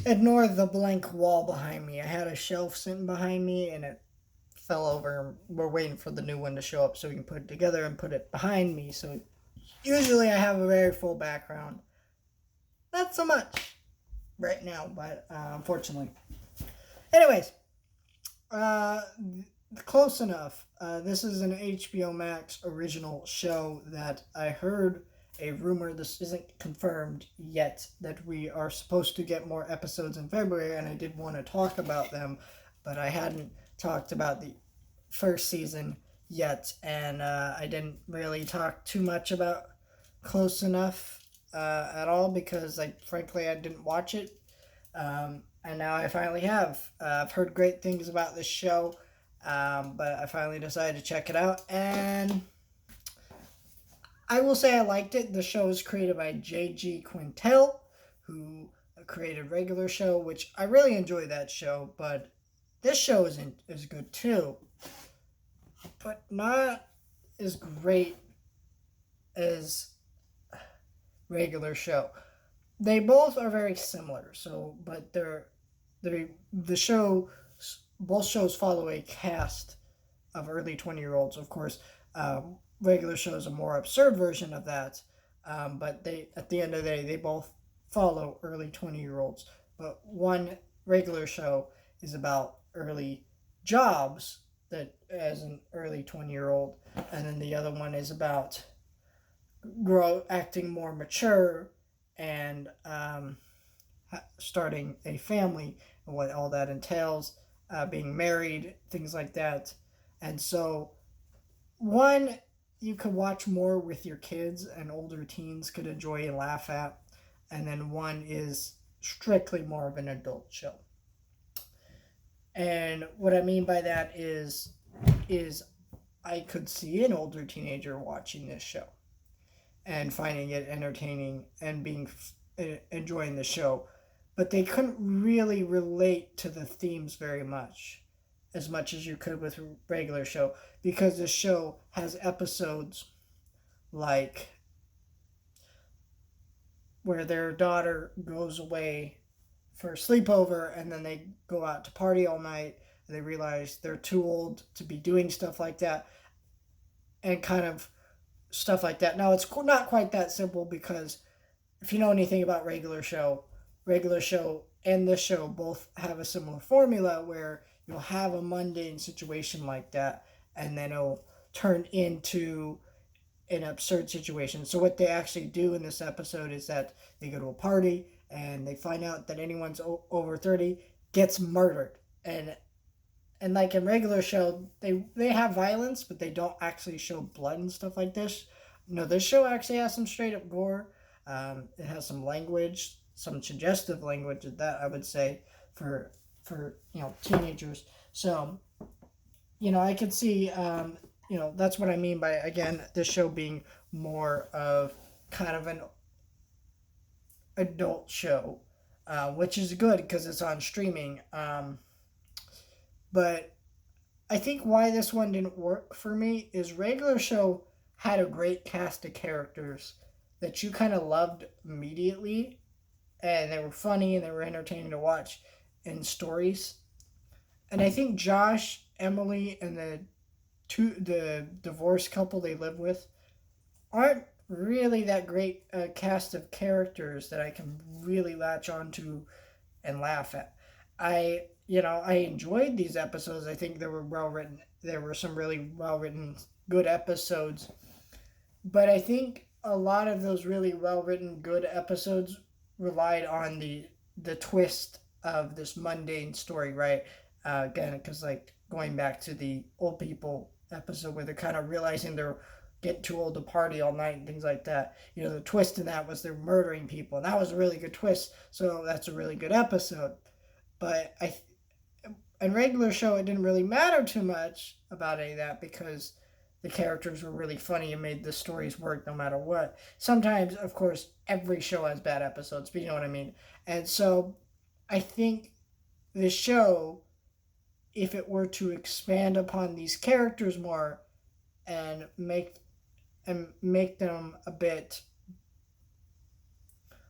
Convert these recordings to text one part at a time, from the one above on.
Ignore the blank wall behind me. I had a shelf sitting behind me and it fell over. We're waiting for the new one to show up so we can put it together and put it behind me. So usually I have a very full background. Not so much right now, but unfortunately. Anyways, uh, close enough. This is an HBO Max original show that I heard a rumor, this isn't confirmed yet, that we are supposed to get more episodes in February, and I did want to talk about them, but I hadn't talked about the first season yet, and I didn't really talk too much about Close Enough at all because, like, frankly, I didn't watch it. And now I finally have. I've heard great things about this show, but I finally decided to check it out, and I will say I liked it. The show is created by J.G. Quintel, who created Regular Show, which I really enjoy that show, but this show is good too, but not as great as Regular Show. They both are very similar, so but the show both shows follow a cast of early 20-year-olds. Of course, Regular Show is a more absurd version of that, but they at the end of the day they both follow early 20-year-olds. But one Regular Show is about early jobs that as an early 20-year-old, and then the other one is about acting more mature and starting a family and what all that entails, being married, things like that. And so, one you could watch more with your kids and older teens could enjoy and laugh at, and then one is strictly more of an adult show. And what I mean by that is I could see an older teenager watching this show and finding it entertaining and being enjoying the show, but they couldn't really relate to the themes very much, as much as you could with a regular show, because the show has episodes like where their daughter goes away for a sleepover and then they go out to party all night. They realize they're too old to be doing stuff like that, and kind of stuff like that. Now, it's not quite that simple because if you know anything about Regular Show and this show both have a similar formula where you'll have a mundane situation like that and then it'll turn into an absurd situation. So what they actually do in this episode is that they go to a party and they find out that anyone's over 30 gets murdered. And like in Regular Show, they have violence, but they don't actually show blood and stuff like this. No, this show actually has some straight up gore. It has some language, some suggestive language that I would say for teenagers. So I could see that's what I mean by, again, this show being more of kind of an adult show, which is good because it's on streaming. But I think why this one didn't work for me is Regular Show had a great cast of characters that you kind of loved immediately, and they were funny and they were entertaining to watch in stories. And I think Josh, Emily, and the divorced couple they live with aren't really that great a cast of characters that I can really latch onto and laugh at. I enjoyed these episodes. I think they were well written. There were some really well written, good episodes. But I think a lot of those really well written, good episodes relied on the twist of this mundane story, right? Again, because like going back to the old people episode where they're kind of realizing they're getting too old to party all night and things like that. The twist in that was they're murdering people, and that was a really good twist. So that's a really good episode. But in Regular Show, it didn't really matter too much about any of that because the characters were really funny and made the stories work no matter what. Sometimes, of course, every show has bad episodes, but you know what I mean. And so I think the show, if it were to expand upon these characters more and make them a bit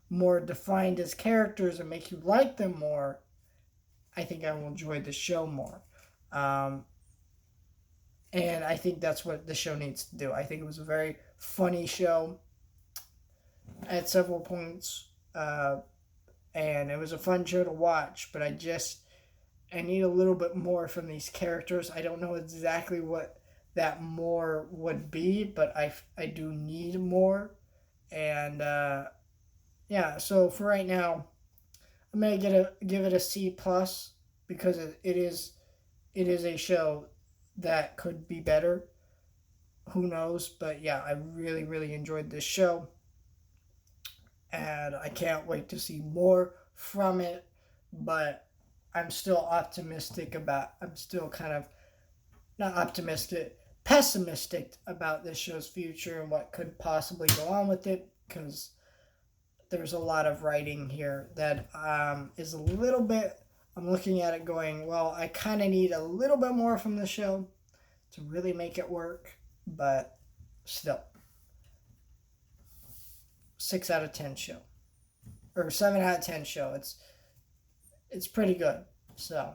more defined as characters and make you like them more, I think I will enjoy the show more. Um, and I think that's what the show needs to do. I think it was a very funny show at several points, and it was a fun show to watch. But I need a little bit more from these characters. I don't know exactly what that more would be, but I do need more. And yeah, so for right now, I'm gonna give it a C plus because it is a show that could be better. Who knows? But yeah, I really enjoyed this show, and I can't wait to see more from it. But I'm still optimistic about. I'm still kind of not optimistic, pessimistic about this show's future and what could possibly go on with it because there's a lot of writing here that is a little bit. I'm looking at it going, well, I kind of need a little bit more from the show to really make it work, but still, 6 out of 10 show or 7 out of 10 show. It's pretty good. So